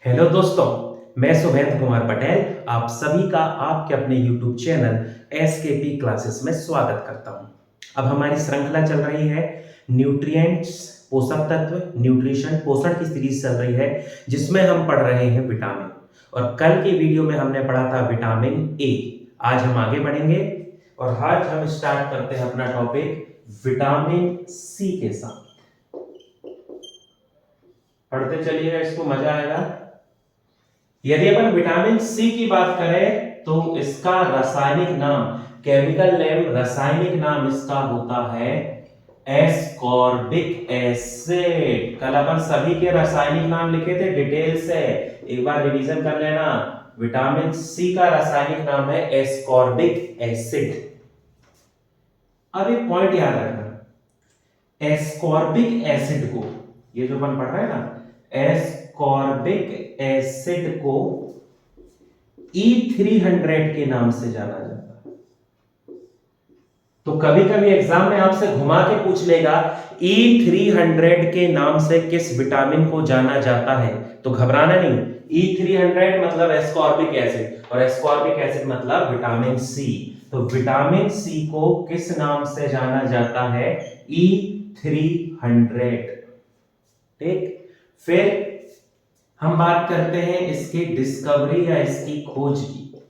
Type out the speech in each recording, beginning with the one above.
Hello दोस्तों, मैं सुभेंद्र कुमार पटेल आप सभी का आपके अपने YouTube चैनल एसकेपी क्लासेस में स्वागत करता हूं। अब हमारी श्रृंखला चल रही है न्यूट्रिएंट्स, पोषक तत्व, न्यूट्रिशन, पोषण की सीरीज चल रही है जिसमें हम पढ़ रहे हैं विटामिन। और कल की वीडियो में हमने पढ़ा था विटामिन ए। आज हम आगे बढ़ेंगे और आज हम स्टार्ट करते हैं अपना टॉपिक विटामिन सी के साथ। पढ़ते चलिएगा, इसको मजा आएगा। यदि अपन विटामिन सी की बात करें तो इसका रासायनिक नाम, केमिकल नेम, रासायनिक नाम इसका होता है एस्कॉर्बिक एसिड। कल अपन सभी के रासायनिक नाम लिखे थे डिटेल से, एक बार रिवीजन कर लेना। विटामिन सी का रासायनिक नाम है एस्कॉर्बिक एसिड। अब एक पॉइंट याद रखना, एस्कॉर्बिक एसिड को, ये जो अपन पढ़ रहे हैं ना, एस्कॉर्बिक एसिड को E300 के नाम से जाना जाता है। तो कभी कभी एग्जाम में आपसे घुमा के पूछ लेगा E300 के नाम से किस विटामिन को जाना जाता है, तो घबराना नहीं। E300 मतलब एस्कॉर्बिक एसिड, और एस्कॉर्बिक एसिड मतलब विटामिन सी। तो विटामिन सी को किस नाम से जाना जाता है? E300। ठीक, फिर हम बात करते हैं इसकी डिस्कवरी या इसकी खोज की।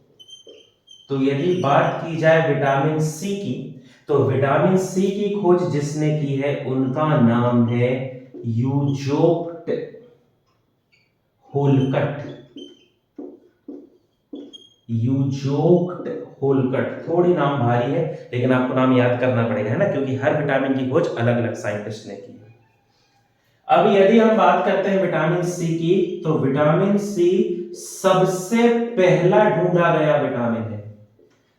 तो यदि बात की जाए विटामिन सी की, तो विटामिन सी की खोज जिसने की है उनका नाम है यूजोक्ट होलकट। यूजोक्ट होलकट, थोड़ी नाम भारी है लेकिन आपको नाम याद करना पड़ेगा, है ना, क्योंकि हर विटामिन की खोज अलग अलग साइंटिस्ट ने की है। अब यदि हम बात करते हैं विटामिन सी की, तो विटामिन सी सबसे पहला ढूंढा गया विटामिन है।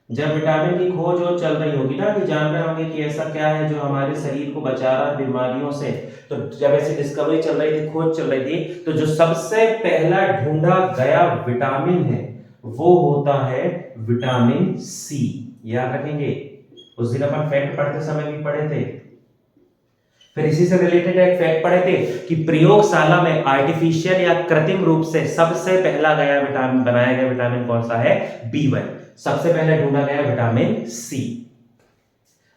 जब विटामिन की खोज हो चल रही होगी ना, कि जान रहे होंगे कि ऐसा क्या है जो हमारे शरीर को बचा रहा है बीमारियों से, तो जब ऐसी डिस्कवरी चल रही थी, खोज चल रही थी, तो जो सबसे पहला ढूंढा गया विटामिन है वो होता है विटामिन सी। याद रखेंगे, उस दिन अपन फैक्ट पढ़ते समय भी पढ़े थे। फिर इसी से रिलेटेड एक फैक्ट पढ़े थे कि प्रयोगशाला में आर्टिफिशियल या कृत्रिम रूप से सबसे पहला गया विटामिन, बनाया गया विटामिन कौन सा है? B1। सबसे पहले ढूंढा गया विटामिन सी।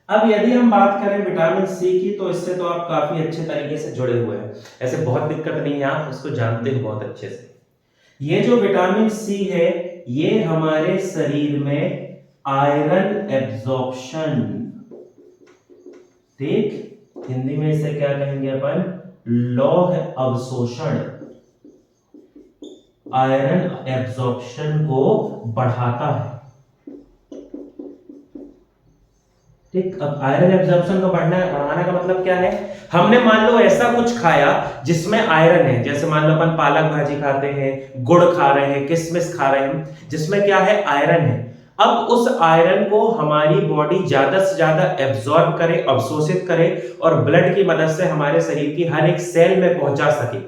अब यदि हम बात करें विटामिन सी की, तो इससे तो आप काफी अच्छे तरीके से जुड़े हुए हैं, ऐसे बहुत दिक्कत नहीं है, आप उसको जानते हो बहुत अच्छे से। ये जो विटामिन सी है ये हमारे शरीर में आयरन एब्जॉर्प्शन, ठीक, हिंदी में इसे क्या कहेंगे अपन? लौह अवशोषण, आयरन एब्जॉर्प्शन को बढ़ाता है। ठीक, अब आयरन एब्जॉर्प्शन को बढ़ाने का मतलब क्या है? हमने मान लो ऐसा कुछ खाया जिसमें आयरन है, जैसे मान लो अपन पालक भाजी खाते हैं, गुड़ खा रहे हैं, किशमिश खा रहे हैं, जिसमें क्या है? आयरन है। अब उस आयरन को हमारी बॉडी ज्यादा से ज्यादा एब्जॉर्ब करे, अवशोषित करे, और ब्लड की मदद से हमारे शरीर की हर एक सेल में पहुंचा सके।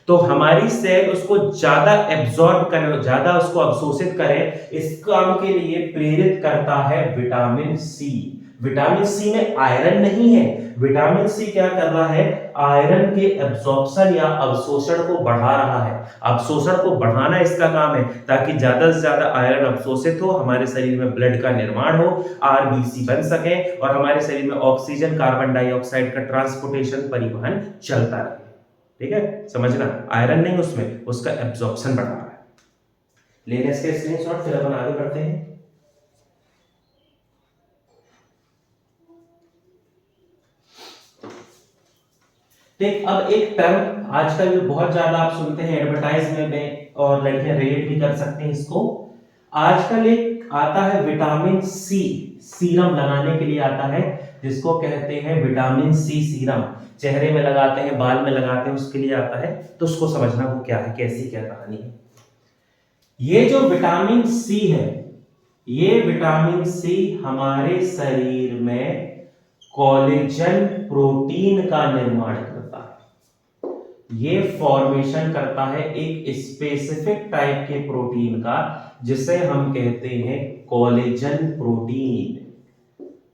तो हमारी सेल उसको ज्यादा एब्जॉर्ब करे, ज्यादा उसको अवशोषित करे, इस काम के लिए प्रेरित करता है विटामिन सी। विटामिन सी में आयरन नहीं है, विटामिन सी क्या कर रहा है? आयरन के एब्जॉर्प्शन या अवशोषण को बढ़ा रहा है। अवशोषण को बढ़ाना इसका काम है, ताकि ज्यादा से ज्यादा आयरन अवशोषित हो, हमारे शरीर में ब्लड का निर्माण हो, आरबीसी बन सके, और हमारे शरीर में ऑक्सीजन, कार्बन डाइऑक्साइड का ट्रांसपोर्टेशन, परिवहन चलता रहे। ठीक है, समझना, आयरन नहीं उसमें, उसका एब्जॉर्प्शन बढ़ा रहा है। लेने इसके स्क्रीनशॉट, फिर अपन आगे बढ़ते हैं। ठीक, अब एक टर्म आजकल जो बहुत ज्यादा आप सुनते हैं एडवर्टाइजमेंट में, और लड़कियां रिलेट भी कर सकते हैं इसको। आजकल एक आता है विटामिन सी, सीरम लगाने के लिए आता है, जिसको कहते हैं विटामिन सी सीरम। चेहरे में लगाते हैं, बाल में लगाते हैं, उसके लिए आता है। तो उसको समझना वो क्या है, कैसी क्या कहानी है। ये जो विटामिन सी है, ये विटामिन सी हमारे शरीर में कोलेजन प्रोटीन का निर्माण करता है। ये फॉर्मेशन करता है एक स्पेसिफिक टाइप के प्रोटीन का, जिसे हम कहते हैं कोलेजन प्रोटीन।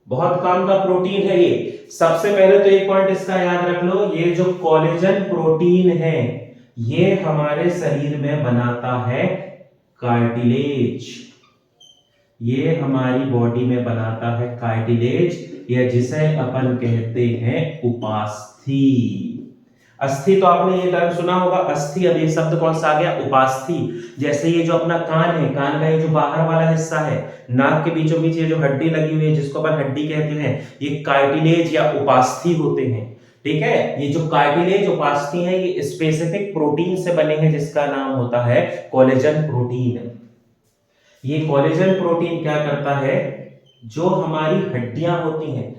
बहुत काम का प्रोटीन है ये। सबसे पहले तो एक पॉइंट इसका याद रख लो, ये जो कोलेजन प्रोटीन है ये हमारे शरीर में बनाता है कार्टिलेज। ये हमारी बॉडी में बनाता है कार्टिलेज, या जिसे अपन कहते हैं उपास्थि। अस्थि तो आपने ये टर्म सुना होगा, अस्थि। अब ये शब्द कौन सा आ गया? उपास्थि। जैसे ये जो अपना कान है, कान का ये जो बाहर वाला हिस्सा है, नाक के बीचों बीच ये जो हड्डी लगी हुई है जिसको अपन हड्डी कहते हैं, ये कार्टिलेज या उपास्थि होते हैं। ठीक है, ये जो कार्टिलेज उपास्थि है ये स्पेसिफिक प्रोटीन से बने हैं जिसका नाम होता है कोलेजन प्रोटीन। ये कोलेजन प्रोटीन क्या करता है, जो हमारी हड्डियां होती हैं,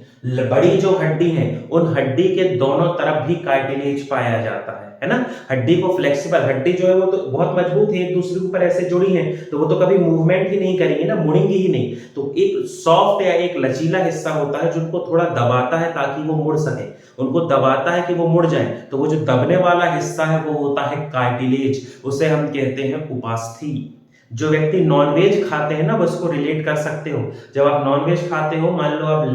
बड़ी जो हड्डी है, उन हड्डी के दोनों तरफ भी कार्टिलेज पाया जाता है ना। हड्डी को फ्लेक्सिबल, हड्डी जो है वो तो बहुत मजबूत है, एक दूसरे के ऊपर ऐसे जुड़ी है तो वो तो कभी मूवमेंट ही नहीं करेंगी ना, मुड़ेंगी ही नहीं। तो एक सॉफ्ट या एक लचीला हिस्सा होता है जिनको थोड़ा दबाता है ताकि वो मुड़ सके, उनको दबाता है कि वो मुड़ जाए। तो वो जो दबने वाला हिस्सा है वो होता है कार्टिलेज, उसे हम कहते हैं उपास्थि। जो व्यक्ति नॉनवेज खाते हैं ना, वो इसको रिलेट कर सकते हो। जब आप नॉनवेज खाते हो, मान लो आप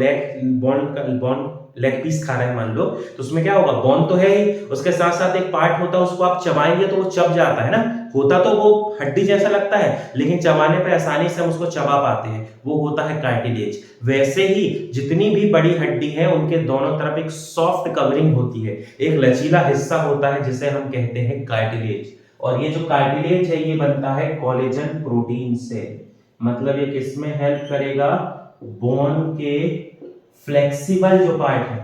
लेग पीस खा रहे हैं मान लो, तो उसमें क्या होगा, बोन तो है ही, उसके साथ साथ एक पार्ट होता है, उसको आप चबाएंगे तो वो चब जाता है ना। होता तो वो हड्डी जैसा लगता है, लेकिन चबाने पे आसानी से हम उसको चबा पाते हैं, वो होता है कार्टिलेज। वैसे ही जितनी भी बड़ी हड्डी है उनके दोनों तरफ एक सॉफ्ट कवरिंग होती है, एक लचीला हिस्सा होता है जिसे हम कहते हैं कार्टिलेज। और ये जो कार्टिलेज है ये बनता है कोलेजन प्रोटीन से। मतलब ये किसमें हेल्प करेगा, बोन के फ्लेक्सिबल जो पार्ट है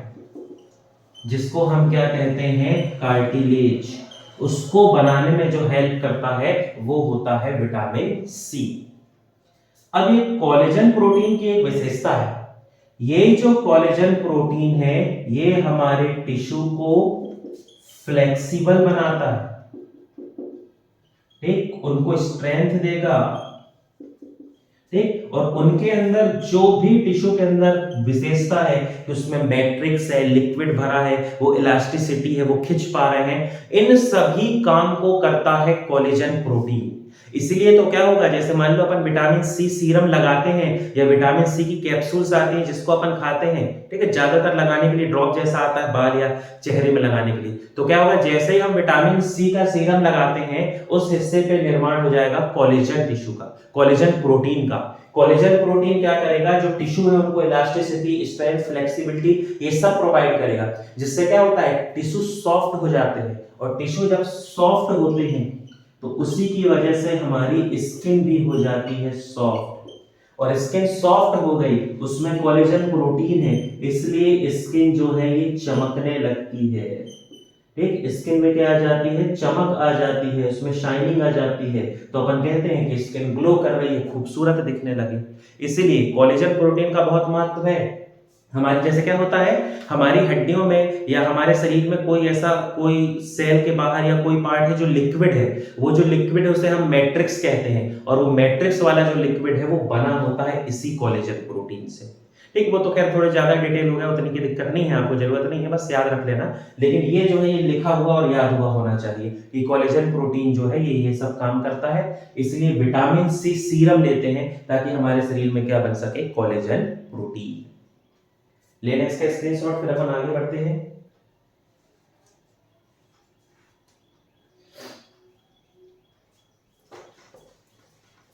जिसको हम क्या कहते हैं, कार्टिलेज, उसको बनाने में जो हेल्प करता है वो होता है विटामिन सी। अब ये कोलेजन प्रोटीन की एक विशेषता है, ये जो कोलेजन प्रोटीन है ये हमारे टिश्यू को फ्लेक्सिबल बनाता है, ठीक, उनको स्ट्रेंथ देगा, ठीक। और उनके अंदर जो भी टिश्यू के अंदर विशेषता है कि उसमें मैट्रिक्स है, लिक्विड भरा है, वो इलास्टिसिटी है, वो खिंच पा रहे हैं, इन सभी काम को करता है कोलेजन प्रोटीन। इसलिए तो क्या होगा, जैसे मान लो अपन विटामिन सी सीरम लगाते हैं या विटामिन सी की कैप्सूल्स आती हैं जिसको अपन खाते हैं, ठीक है, ज्यादातर लगाने के लिए ड्रॉप जैसा आता है बाल या चेहरे में लगाने के लिए। तो क्या होगा, जैसे ही हम विटामिन सी का सीरम लगाते हैं उस हिस्से पे निर्माण हो जाएगा कोलेजन टिश्यू का, कोलेजन प्रोटीन का। कोलेजन प्रोटीन क्या करेगा, जो टिश्यू है उनको इलास्टिसिटी, स्ट्रेंथ, फ्लेक्सिबिलिटी ये सब प्रोवाइड करेगा, जिससे क्या होता है, टिश्यू सॉफ्ट हो जाते हैं। और टिश्यू जब सॉफ्ट होते हैं तो उसी की वजह से हमारी स्किन भी हो जाती है सॉफ्ट, और स्किन सॉफ्ट हो गई, उसमें कोलेजन प्रोटीन है, इसलिए स्किन जो है ये चमकने लगती है, ठीक। स्किन में क्या आ जाती है, चमक आ जाती है, उसमें शाइनिंग आ जाती है, तो अपन कहते हैं कि स्किन ग्लो कर रही है, खूबसूरत दिखने लगी। इसीलिए कोलेजन प्रोटीन का बहुत महत्व है। हमारे जैसे क्या होता है, हमारी हड्डियों में या हमारे शरीर में कोई ऐसा कोई सेल के बाहर या कोई पार्ट है जो लिक्विड है, वो जो लिक्विड है उसे हम मैट्रिक्स कहते हैं, और वो मैट्रिक्स वाला जो लिक्विड है वो बना होता है इसी कोलेजन प्रोटीन से, ठीक। वो तो खैर थोड़े ज्यादा डिटेल हो गया, उतनी की दिक्कत नहीं है, आपको जरूरत नहीं है, बस याद रख लेना। लेकिन ये जो है ये लिखा हुआ और याद हुआ होना चाहिए कि कोलेजन प्रोटीन जो है ये सब काम करता है। इसलिए विटामिन सी सीरम लेते हैं ताकि हमारे शरीर में क्या बन सके, कोलेजन प्रोटीन। लेना इसका स्क्रीनशॉट, फिर अपन आगे बढ़ते हैं।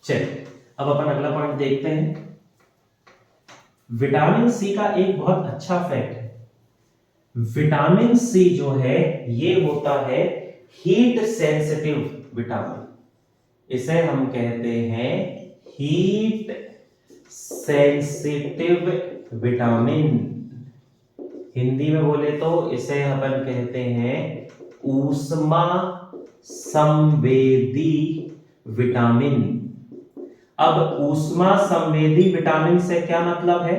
चलिए अब अपन अगला पॉइंट देखते हैं। विटामिन सी का एक बहुत अच्छा फैक्ट है, विटामिन सी जो है ये होता है हीट सेंसिटिव विटामिन, इसे हम कहते हैं हीट सेंसिटिव विटामिन। हिंदी में बोले तो इसे अपन कहते हैं ऊष्मा संवेदी विटामिन। अब ऊष्मा संवेदी विटामिन से क्या मतलब है,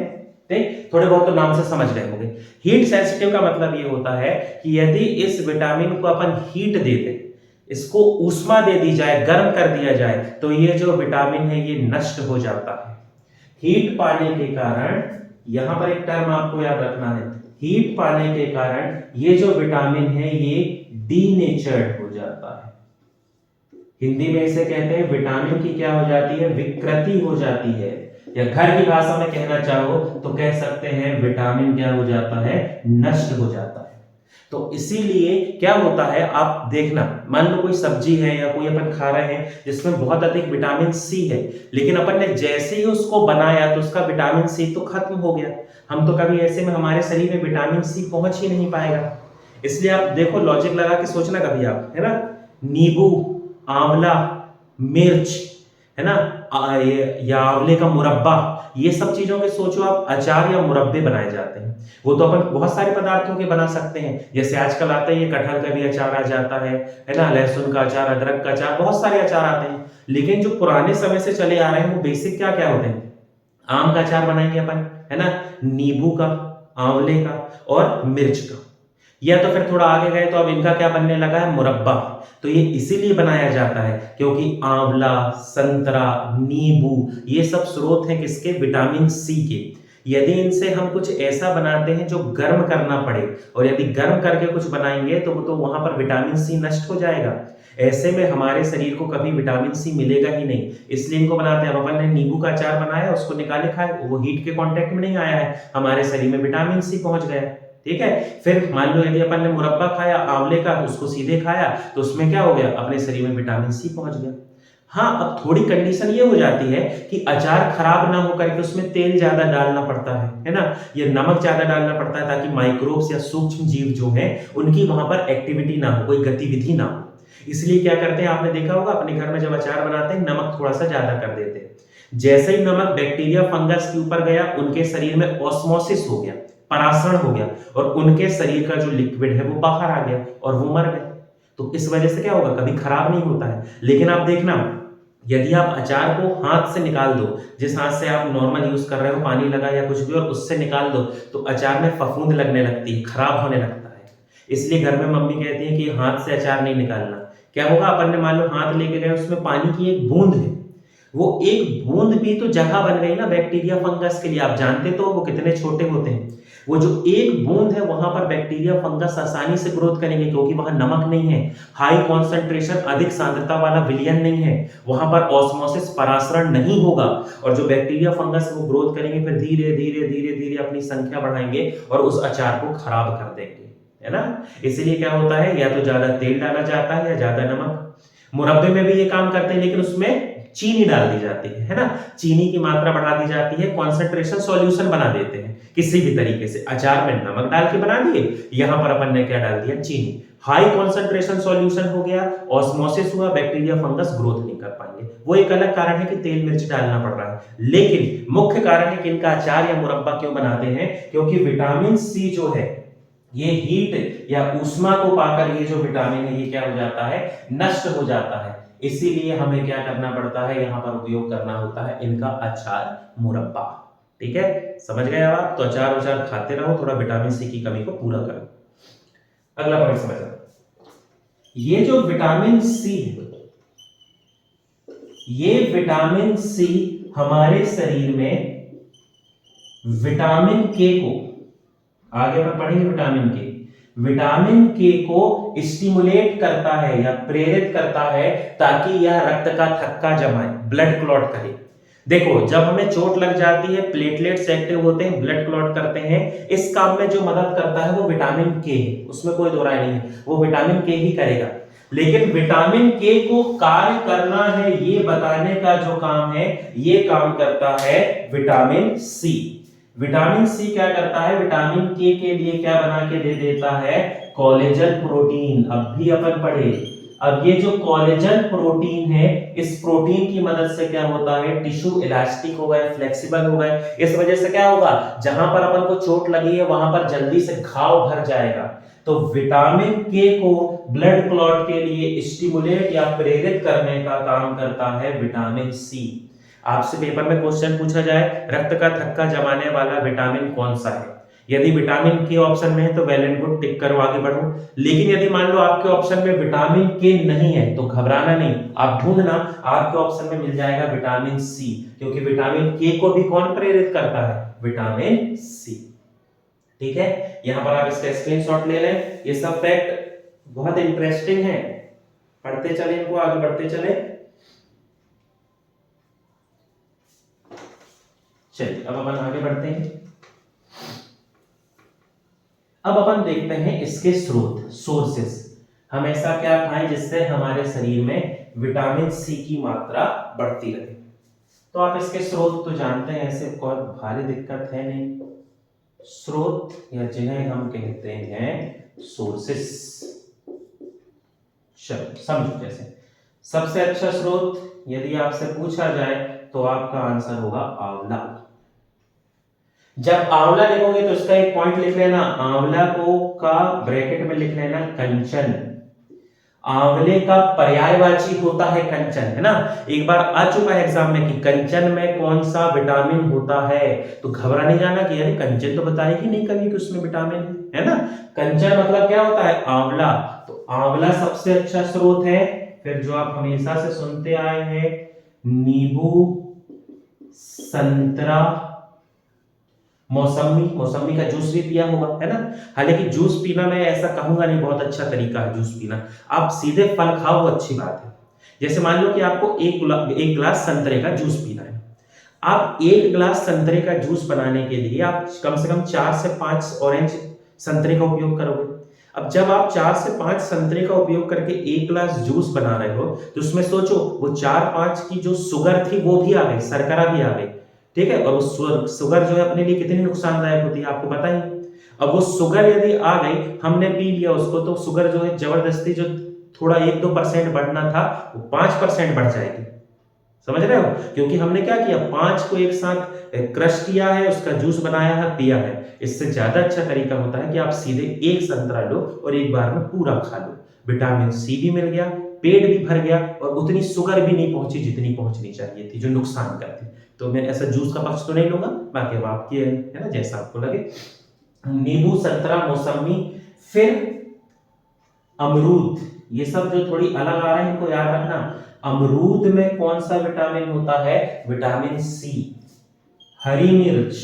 ठीक, थोड़े बहुत तो नाम से समझ रहे होंगे। हीट सेंसिटिव का मतलब ये होता है कि यदि इस विटामिन को अपन हीट दे दें, इसको ऊष्मा दे दी जाए, गर्म कर दिया जाए, तो ये जो विटामिन है ये नष्ट हो जाता है। हीट पाने के कारण, यहां पर एक टर्म आपको याद रखना है, हीट पाने के कारण ये जो विटामिन है ये डीनेचर्ड हो जाता है। हिंदी में इसे कहते हैं विटामिन की क्या हो जाती है, विकृति हो जाती है, या घर की भाषा में कहना चाहो तो कह सकते हैं विटामिन क्या हो जाता है, नष्ट हो जाता है। तो इसीलिए क्या होता है, आप देखना, मान लो कोई सब्जी है या कोई अपन खा रहे हैं जिसमें बहुत अधिक विटामिन सी है, लेकिन अपन ने जैसे ही उसको बनाया तो उसका विटामिन सी तो खत्म हो गया। हम तो कभी ऐसे में हमारे शरीर में विटामिन सी पहुंच ही नहीं पाएगा। इसलिए आप देखो, लॉजिक लगा के सोचना कभी आप, है ना, नींबू, आंवला, मिर्च, है ना, या आंवले का मुरब्बा, ये सब चीजों के सोचो आप, अचार या मुरब्बे बनाए जाते हैं। वो तो अपन बहुत सारे पदार्थों के बना सकते हैं, जैसे आजकल आता है ये कटहल का भी अचार आ जाता है ना, लहसुन का अचार, अदरक का अचार, बहुत सारे अचार आते हैं। लेकिन जो पुराने समय से चले आ रहे हैं वो बेसिक क्या क्या होते हैं, आम का अचार बनाएंगे अपन, है ना, नींबू का, आंवले का और मिर्च का। या तो फिर थोड़ा आगे गए तो अब इनका क्या बनने लगा है, मुरब्बा। तो ये इसीलिए बनाया जाता है क्योंकि आंवला, संतरा, नींबू, ये सब स्रोत हैं किसके, विटामिन सी के। यदि इनसे हम कुछ ऐसा बनाते हैं जो गर्म करना पड़े, और यदि गर्म करके कुछ बनाएंगे तो वहां पर विटामिन सी नष्ट हो जाएगा। ऐसे में हमारे शरीर को कभी विटामिन सी मिलेगा ही नहीं, इसलिए इनको बनाते हैं। अब अपन ने नींबू का अचार बनाया, उसको निकाले खाए, वो हीट के कांटेक्ट में नहीं आया है, हमारे शरीर में विटामिन सी पहुंच गया। ठीक है, फिर मान लो यदि अपन ने मुरब्बा खाया आंवले का, उसको सीधे खाया, तो उसमें क्या हो गया, अपने शरीर में विटामिन सी पहुंच गया। हाँ, अब थोड़ी कंडीशन ये हो जाती है कि अचार खराब ना हो करके उसमें तेल ज्यादा डालना पड़ता है ना, ये नमक ज्यादा डालना पड़ता है, ताकि माइक्रोब्स या सूक्ष्म जीव जो हैं उनकी वहां पर एक्टिविटी ना हो, कोई गतिविधि ना हो। इसलिए क्या करते हैं, आपने देखा होगा अपने घर में जब अचार बनाते हैं, नमक थोड़ा सा ज्यादा कर देते हैं। जैसे ही नमक बैक्टीरिया फंगस के ऊपर गया, उनके शरीर में ऑस्मोसिस हो गया, परासरण हो गया, और उनके शरीर का जो लिक्विड है वो बाहर आ गया और वो मर गए। तो इस वजह से क्या होगा, कभी खराब नहीं होता है। लेकिन आप देखना, यदि आप अचार को हाथ से निकाल दो, जिस हाथ से आप नॉर्मल यूज कर रहे हो, पानी लगा या कुछ भी, और उससे निकाल दो, तो अचार में फफूंद लगने लगती है, खराब होने लगता है। इसलिए घर में मम्मी कहती है कि हाथ से अचार नहीं निकालना। क्या होगा, अपन ने मान लो हाथ लेके गए, उसमें पानी की एक बूंद है, वो एक बूंद भी तो जगह बन गई ना बैक्टीरिया फंगस के लिए। आप जानते तो वो कितने छोटे होते हैं, वो जो एक बूंद है वहां पर बैक्टीरिया फंगस आसानी से ग्रोथ करेंगे, क्योंकि वहां नमक नहीं है, हाई कॉन्सेंट्रेशन, अधिक सांद्रता वाला विलयन नहीं है, वहां पर ऑस्मोसिस, परासरण नहीं होगा, और जो बैक्टीरिया फंगस वो ग्रोथ करेंगे, फिर धीरे धीरे धीरे धीरे अपनी संख्या बढ़ाएंगे और उस अचार को खराब कर देंगे, है ना। इसीलिए क्या होता है, या तो ज्यादा तेल डाला जाता है या ज्यादा नमक। मुरब्बे में भी ये काम करते हैं, लेकिन उसमें चीनी डाल दी जाती है ना, चीनी की मात्रा बढ़ा दी जाती है, कॉन्सेंट्रेशन सॉल्यूशन बना देते हैं किसी भी तरीके से। अचार में नमक डाल के बना दिए, यहां पर अपन ने क्या डाल दिया, चीनी, हाई कॉन्सेंट्रेशन सॉल्यूशन हो गया, ऑस्मोसिस हुआ, बैक्टीरिया फंगस ग्रोथ नहीं कर पाएंगे। वो एक अलग कारण है कि तेल मिर्च डालना पड़ रहा है, लेकिन मुख्य कारण है कि इनका अचार या मुरब्बा क्यों बनाते हैं, क्योंकि विटामिन सी जो है, ये हीट या ऊष्मा को पाकर ये जो विटामिन है ये क्या हो जाता है, नष्ट हो जाता है। इसीलिए हमें क्या करना पड़ता है, यहां पर उपयोग करना होता है इनका अचार, मुरब्बा। ठीक है, समझ गए अब आप। तो अचार उचार खाते रहो, थोड़ा विटामिन सी की कमी को पूरा करो। अगला पॉइंट समझना, ये जो विटामिन सी है, ये विटामिन सी हमारे शरीर में विटामिन के को, आगे अपन पढ़ेंगे विटामिन के, विटामिन के को स्टिमुलेट करता है या प्रेरित करता है, ताकि यह रक्त का थक्का जमाए, ब्लड क्लॉट करे। देखो, जब हमें चोट लग जाती है, प्लेटलेट्स एक्टिव होते हैं, ब्लड क्लॉट करते हैं, इस काम में जो मदद करता है वो विटामिन के है, उसमें कोई दो राय नहीं है, वो विटामिन के ही करेगा। लेकिन विटामिन के को कार्य करना है ये बताने का जो काम है, ये काम करता है विटामिन सी। विटामिन सी क्या करता है, विटामिन के लिए क्या बना के दे देता है, कोलेजन प्रोटीन। अब भी अपन पढ़े, अब ये जो कोलेजन प्रोटीन है, इस प्रोटीन की मदद से क्या होता है, टिश्यू इलास्टिक हो गए, फ्लेक्सिबल हो गए। इस वजह से क्या होगा, जहां पर अपन को चोट लगी है वहां पर जल्दी से घाव भर जाएगा। तो विटामिन के को ब्लड क्लॉट के लिए स्टिमुलेट या प्रेरित करने का काम करता है विटामिन सी। आपसे पेपर में क्वेश्चन पूछा जाए, रक्त का थक्का जमाने वाला विटामिन कौन सा है, यदि विटामिन के ऑप्शन में है तो वेल एंड गुड, टिक करो, आगे बढ़ो। लेकिन यदि मान लो आपके ऑप्शन में विटामिन के नहीं है तो घबराना नहीं, आप ढूंढना, आपके ऑप्शन में मिल जाएगा विटामिन सी, क्योंकि विटामिन के को भी कौन प्रेरित करता है, विटामिन सी। ठीक है, यहां पर आप इसका स्क्रीनशॉट ले लें। ये सब फैक्ट बहुत इंटरेस्टिंग है, पढ़ते चले इनको, आगे बढ़ते चले। चलिए अब अपन आगे बढ़ते हैं। अब अपन देखते हैं इसके स्रोत, सोर्सेस। हम ऐसा क्या खाएं जिससे हमारे शरीर में विटामिन सी की मात्रा बढ़ती रहे। तो आप इसके स्रोत तो जानते हैं, ऐसे कोई भारी दिक्कत है नहीं। स्रोत या जिन्हें हम कहते हैं सोर्सेस। चलो समझो कैसे। सबसे अच्छा स्रोत यदि आपसे पूछा जाए तो आपका आंसर होगा आंवला। जब आंवला लिखोगे तो इसका एक पॉइंट लिख लेना, आंवला को का ब्रैकेट में लिख लेना कंचन। आंवले का पर्यायवाची होता है कंचन, है ना। एक बार आ चुका है एग्जाम में कि कंचन में कौन सा विटामिन होता है, तो घबरा नहीं जाना कि यार कंचन तो बताएगी नहीं कभी कि उसमें विटामिन है ना। कंचन मतलब क्या होता है, आंवला। तो आंवला सबसे अच्छा स्रोत है। फिर जो आप हमेशा से सुनते आए हैं, नींबू, संतरा, मौसमी। मौसमी का जूस भी पिया होगा, है ना। हालांकि जूस पीना मैं ऐसा कहूंगा नहीं, बहुत अच्छा तरीका है जूस पीना। आप सीधे फल खाओ वो अच्छी बात है। जैसे मान लो कि आपको एक गिलास संतरे का जूस पीना है। आप एक गिलास संतरे का जूस बनाने के लिए आप कम से कम 4 से 5 ऑरेंज संतरे का उपयोग करोगे। अब जब आप 4 से 5 संतरे का उपयोग करके एक गिलास जूस बना रहे हो, तो उसमें सोचो वो 4-5 की जो शुगर थी वो भी आ गई, शर्करा भी आ गई, ठीक है। और वो शुगर जो है अपने लिए कितनी नुकसानदायक होती है आपको पता ही। अब वो शुगर यदि आ गई, हमने पी लिया उसको, तो शुगर जो है जबरदस्ती जो थोड़ा 1-2% बढ़ना था वो 5% बढ़ जाएगी। समझ रहे हो, क्योंकि हमने क्या किया, 5 को एक साथ क्रश किया है, उसका जूस बनाया है, पिया है। इससे ज्यादा अच्छा तरीका होता है कि आप सीधे एक संतरा लो और एक बार में पूरा खा लो। विटामिन सी भी मिल गया, पेट भी भर गया, और उतनी शुगर भी नहीं पहुंची जितनी पहुंचनी चाहिए थी जो नुकसान करती। तो मैं ऐसा जूस का पक्ष तो नहीं लूंगा, बाकी अब आपकी है ना, जैसा आपको लगे। नींबू, संतरा, मौसमी, फिर अमरूद। ये सब जो थोड़ी अलग आ रहे हैं इनको याद रखना। अमरूद में कौन सा विटामिन होता है, विटामिन सी। हरी मिर्च,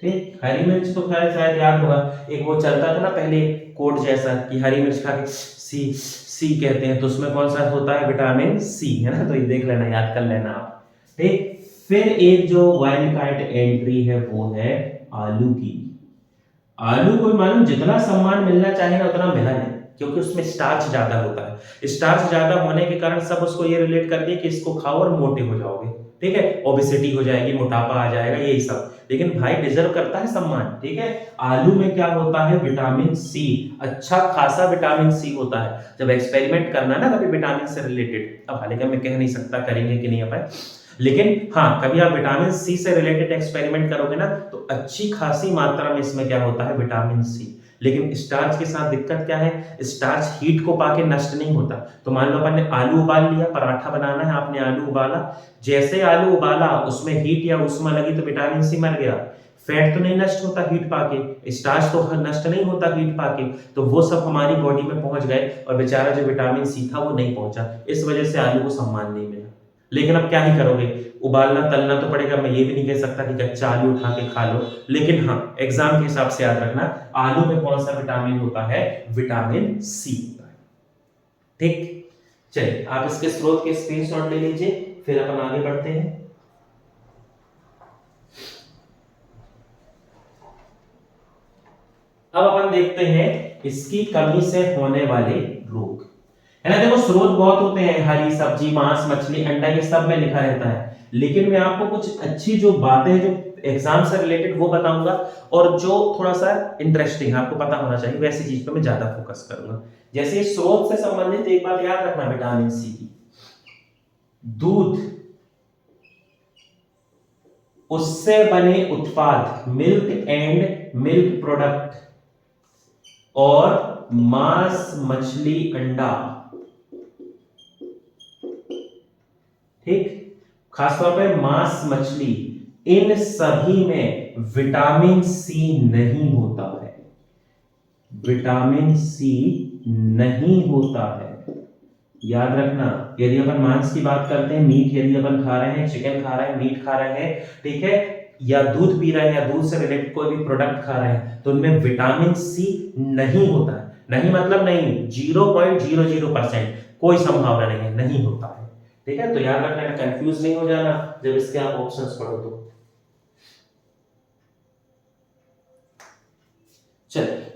ठीक, हरी मिर्च तो खैर शायद याद होगा, एक वो चलता था ना पहले कोड जैसा कि हरी मिर्च खा के सी सी कहते हैं, तो उसमें कौन सा होता है, विटामिन सी, है ना। तो ये देख लेना, याद कर लेना आप, ठीक। फिर एक जो वाइल्ड कार्ड एंट्री है वो है आलू की। आलू को मालूम जितना सम्मान मिलना चाहिए ना उतना मिला नहीं, क्योंकि उसमें स्टार्च ज्यादा होता है। स्टार्च ज्यादा होने के कारण सब उसको ये रिलेट कर दिए कि इसको खाओ और मोटे हो जाओगे, ठीक है, ओबेसिटी हो जाएगी, मोटापा आ जाएगा, यही सब। लेकिन भाई डिजर्व करता है सम्मान, ठीक है। आलू में क्या होता है, विटामिन सी, अच्छा खासा विटामिन सी होता है। जब एक्सपेरिमेंट करना ना कभी विटामिन से रिलेटेड, अब हालांकि मैं कह नहीं सकता करेंगे कि नहीं अपन, लेकिन हाँ कभी आप विटामिन सी से रिलेटेड एक्सपेरिमेंट करोगे ना, तो अच्छी खासी मात्रा में इसमें क्या होता है, विटामिन सी। लेकिन स्टार्च के साथ दिक्कत क्या है, स्टार्च हीट को पाके नष्ट नहीं होता। तो मान लो अपन ने आलू उबाल लिया, पराठा बनाना है, आपने आलू उबाला, जैसे आलू उबाला उसमें हीट या उष्मा लगी तो विटामिन सी मर गया। फैट तो नहीं नष्ट होता हीट पाके, स्टार्च तो नष्ट नहीं होता हीट पाके, तो वो सब हमारी बॉडी में पहुंच गए और बेचारा जो विटामिन सी था वो नहीं पहुंचा, इस वजह से आलू को सम्मान नहीं मिला। लेकिन अब क्या ही करोगे, उबालना तलना तो पड़ेगा। मैं ये भी नहीं कह सकता कि कच्चा आलू उठा के खा लो, लेकिन हाँ एग्जाम के हिसाब से याद रखना, आलू में कौन सा विटामिन होता है, विटामिन सी, ठीक। चलिए आप इसके स्रोत के स्क्रीनशॉट ले लीजिए, फिर अपन आगे बढ़ते हैं। अब अपन देखते हैं इसकी कमी से होने वाले रोग, है ना। देखो स्रोत बहुत होते हैं, हरी सब्जी, मांस, मछली, अंडा, ये सब में लिखा रहता है, लेकिन मैं आपको कुछ अच्छी जो बातें हैं जो एग्जाम से रिलेटेड वो बताऊंगा, और जो थोड़ा सा इंटरेस्टिंग आपको पता होना चाहिए वैसी चीज पे मैं ज्यादा फोकस करूंगा। जैसे स्रोत से संबंधित एक बात याद रखना विटामिन सी की, दूध, उससे बने उत्पाद, मिल्क एंड मिल्क प्रोडक्ट, और मांस, मछली, अंडा, ठीक, खासतौर पे मांस, मछली, इन सभी में विटामिन सी नहीं होता है, विटामिन सी नहीं होता है, याद रखना। यदि अपन मांस की बात करते हैं, मीट यदि अपन खा रहे हैं, चिकन खा रहे हैं, मीट खा रहे हैं, ठीक है, या दूध पी रहे हैं, या दूध से रिलेटेड कोई भी प्रोडक्ट खा रहे हैं, तो उनमें विटामिन सी नहीं होता है। नहीं मतलब नहीं, 0.00%, कोई संभावना नहीं है, नहीं होता है, ठीक है। तो याद रखना, कंफ्यूज नहीं हो जाना जब इसके आप ऑप्शंस पढ़ो तो। चलिए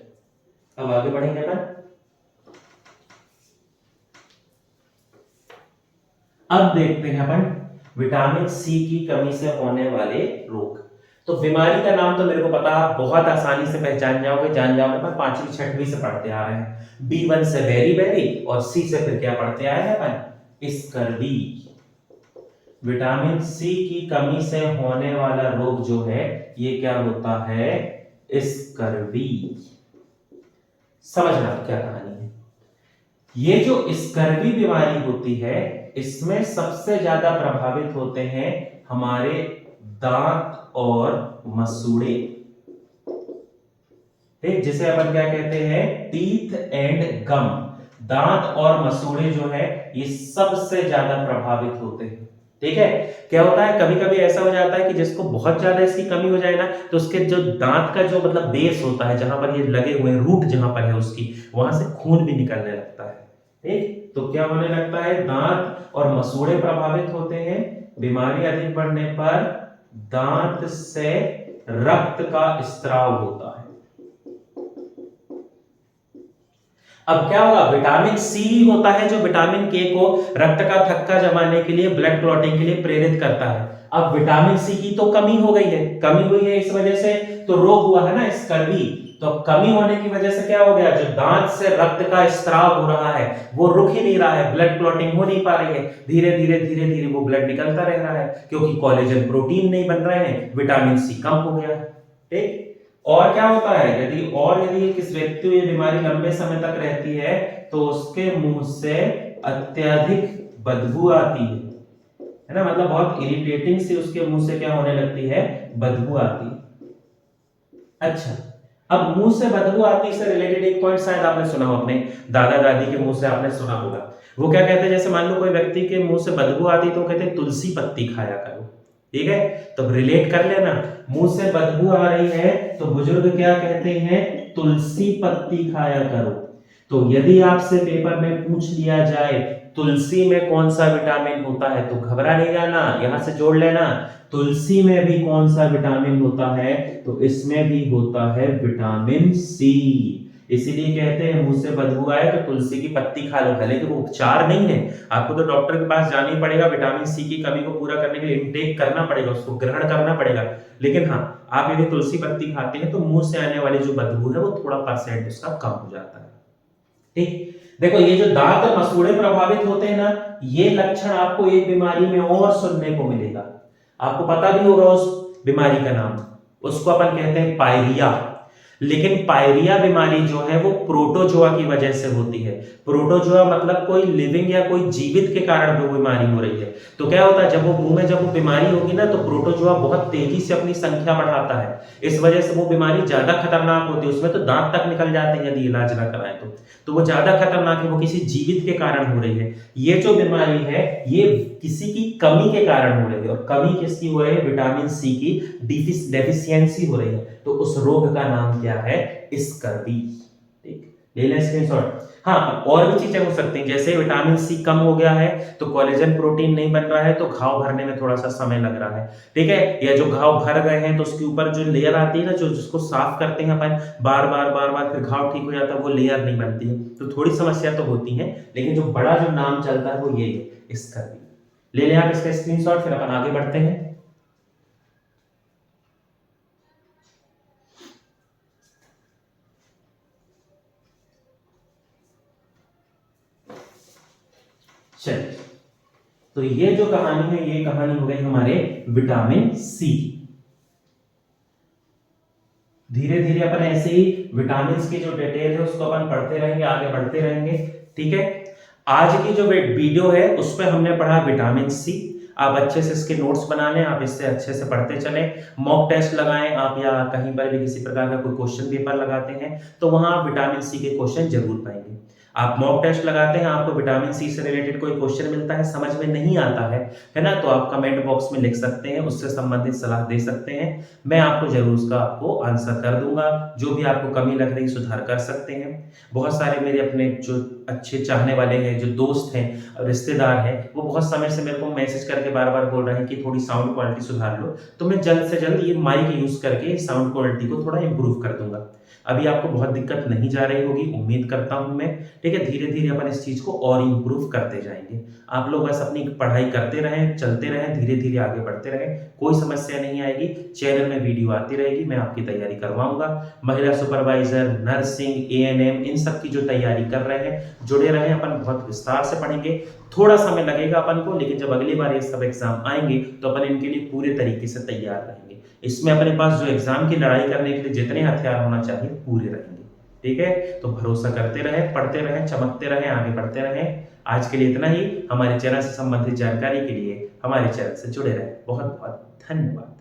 अब आगे बढ़ेंगे अपन। अब देखते हैं अपन विटामिन सी की कमी से होने वाले रोग। तो बीमारी का नाम तो मेरे को पता, आप बहुत आसानी से पहचान जाओगे, जान जाओगे, पर पांचवी छठवीं से पढ़ते आ रहे हैं। B1 से बेरी बेरी और सी से फिर क्या पढ़ते आए हैं अपन, स्कर्वी। विटामिन सी की कमी से होने वाला रोग जो है ये क्या होता है, स्कर्वी। समझना क्या कहानी है। ये जो स्कर्वी बीमारी होती है इसमें सबसे ज्यादा प्रभावित होते हैं हमारे दांत और मसूड़े, ठीक, जिसे अपन क्या कहते हैं, टीथ एंड गम। दांत और मसूड़े जो है ये सबसे ज्यादा प्रभावित होते हैं। ठीक है, क्या होता है कभी कभी ऐसा हो जाता है कि जिसको बहुत ज्यादा इसकी कमी हो जाए ना, तो उसके जो दांत का जो मतलब बेस होता है, जहां पर ये लगे हुए हैं, रूट जहां पर है उसकी, वहां से खून भी निकलने लगता है। ठीक, तो क्या होने लगता है, दांत और मसूड़े प्रभावित होते हैं। बीमारी अधिक बढ़ने पर दांत से रक्त का स्त्राव होता है। अब क्या होगा, विटामिन सी होता है जो विटामिन के को रक्त का थक्का जमाने के लिए, ब्लड क्लॉटिंग के लिए प्रेरित करता है। अब विटामिन सी की तो कमी हो गई है, कमी हुई है इस वजह से तो रोग हुआ है ना स्कर्वी। तो कमी होने की वजह से क्या हो गया, जो दांत से रक्त का स्त्राव हो रहा है वो रुक ही नहीं रहा है, ब्लड क्लॉटिंग हो नहीं पा रही है, धीरे धीरे धीरे धीरे वो ब्लड निकलता रह रहा है, क्योंकि कोलेजन प्रोटीन नहीं बन रहे हैं, विटामिन सी कम हो गया। ठीक, और क्या होता है, यदि किस व्यक्ति को ये बीमारी लंबे समय तक रहती है तो उसके मुंह से अत्यधिक बदबू आती है ना, मतलब बहुत इरिटेटिंग सी उसके मुंह से क्या होने लगती है, बदबू आती है। अच्छा, अब मुंह से बदबू आती से रिलेटेड एक पॉइंट शायद आपने सुना हो, अपने दादा दादी के मुंह से आपने सुना होगा। वो क्या कहते हैं, जैसे मान लो कोई व्यक्ति के मुंह से बदबू आती तो कहते हैं तुलसी पत्ती खाया करो। ठीक है, तो रिलेट कर लेना, मुंह से बदबू आ रही है तो बुजुर्ग क्या कहते हैं, तुलसी पत्ती खाया करो। तो यदि आपसे पेपर में पूछ लिया जाए तुलसी में कौन सा विटामिन होता है, तो घबरा नहीं जाना, यहां से जोड़ लेना, तुलसी में भी कौन सा विटामिन होता है, तो इसमें भी होता है विटामिन सी। इसीलिए कहते हैं मुंह से बदबू आए तो तुलसी की पत्ती खा लो। हालांकि वो उपचार नहीं है, आपको तो डॉक्टर के पास जाना ही पड़ेगा, विटामिन सी की कमी को पूरा करने के लिए इंटेक करना पड़ेगा, उसको ग्रहण करना पड़ेगा। लेकिन हाँ, आप यदि तुलसी पत्ती खाते हैं तो मुंह से आने वाली जो बदबू है वो थोड़ा परसेंट उसका कम हो जाता है। ठीक, देखो ये जो दांत और मसूड़े प्रभावित होते हैं ना, ये लक्षण आपको एक बीमारी में और सुनने को मिलेगा। आपको पता भी होगा उस बीमारी का नाम, उसको अपन कहते हैं पायरिया। लेकिन पायरिया बीमारी जो है वो प्रोटोजोआ की वजह से होती है। प्रोटोजोआ मतलब कोई लिविंग या कोई जीवित के कारण वो बीमारी हो रही है। तो क्या होता है, जब वो मुंह में जब वो बीमारी होगी ना तो प्रोटोजोआ बहुत तेजी से अपनी संख्या बढ़ाता है, इस वजह से वो बीमारी ज्यादा खतरनाक होती है। उसमें तो दांत तक निकल जाते हैं यदि इलाज ना कराएं तो वो ज्यादा खतरनाक है, वो किसी जीवित के कारण हो रही है। ये जो बीमारी है ये किसी की कमी के कारण हो रही है, और कमी किसकी हो रही है, विटामिन सी की डेफिशिएंसी हो रही है। तो उस रोग का नाम क्या है, स्कर्वी। ठीक, ले लें स्क्रीनशॉट। हाँ, और भी चीजें हो सकती हैं, जैसे विटामिन सी कम हो गया है तो कोलेजन प्रोटीन नहीं बन रहा है, तो घाव भरने में थोड़ा सा समय लग रहा है। ठीक है, या जो घाव भर गए हैं तो उसके ऊपर जो लेयर आती है ना, जो जिसको साफ करते हैं अपन बार बार बार बार, फिर घाव ठीक हो जाता है, वो लेयर नहीं बनती है, तो थोड़ी समस्या तो होती है। लेकिन जो बड़ा जो नाम चलता है वो ये है, स्कर्वी। ले लें आप इसका स्क्रीनशॉट, फिर अपन आगे बढ़ते हैं। चलिए, तो ये जो कहानी है ये कहानी हो गई हमारे विटामिन सी। धीरे धीरे अपन ऐसे ही विटामिन की जो डिटेल है उसको अपन पढ़ते रहेंगे, आगे बढ़ते रहेंगे। ठीक है, आज की जो वीडियो है उस पर हमने पढ़ा विटामिन सी। आप अच्छे से इसके नोट्स बना लें, आप इससे अच्छे से पढ़ते चलें। मॉक टेस्ट लगाएं आप, या कहीं पर भी किसी प्रकार का कोई क्वेश्चन पेपर लगाते हैं तो वहां आप विटामिन सी के क्वेश्चन जरूर पाएंगे। आप मॉक टेस्ट लगाते हैं, आपको विटामिन सी से रिलेटेड कोई क्वेश्चन मिलता है, समझ में नहीं आता है ना, तो आप कमेंट बॉक्स में लिख सकते हैं, उससे संबंधित सलाह दे सकते हैं, मैं आपको जरूर उसका आपको आंसर कर दूंगा। जो भी आपको कमी लग रही सुधार कर सकते हैं। बहुत सारे मेरे अपने जो अच्छे चाहने वाले हैं, जो दोस्त हैं, रिश्तेदार हैं, वो बहुत समय से मेरे को मैसेज करके बार बार बोल रहे हैं कि थोड़ी साउंड क्वालिटी सुधार लो, तो मैं जल्द से जल्द ये माइक यूज करके साउंड क्वालिटी को थोड़ा इंप्रूव कर दूंगा। अभी आपको बहुत दिक्कत नहीं जा रही होगी, उम्मीद करता हूँ मैं। ठीक है, धीरे धीरे अपन इस चीज़ को और इम्प्रूव करते जाएंगे। आप लोग बस अपनी पढ़ाई करते रहें, चलते रहें, धीरे धीरे आगे बढ़ते रहें, कोई समस्या नहीं आएगी। चैनल में वीडियो आती रहेगी, मैं आपकी तैयारी करवाऊंगा। महिला सुपरवाइजर, नर्सिंग, एएनएम, इन सब की जो तैयारी कर रहे हैं, जुड़े रहें, अपन बहुत विस्तार से पढ़ेंगे। थोड़ा समय लगेगा अपन को, लेकिन जब अगली बार ये सब एग्जाम आएंगे तो अपन इनके लिए पूरे तरीके से तैयार रहेंगे। इसमें अपने पास जो एग्जाम की लड़ाई करने के लिए जितने हथियार होना चाहिए पूरे रहेंगे। ठीक है, तो भरोसा करते रहें, पढ़ते रहें, चमकते रहें, आगे बढ़ते रहें। आज के लिए इतना ही। हमारे चैनल से संबंधित जानकारी के लिए हमारे चैनल से जुड़े रहें। बहुत बहुत धन्यवाद।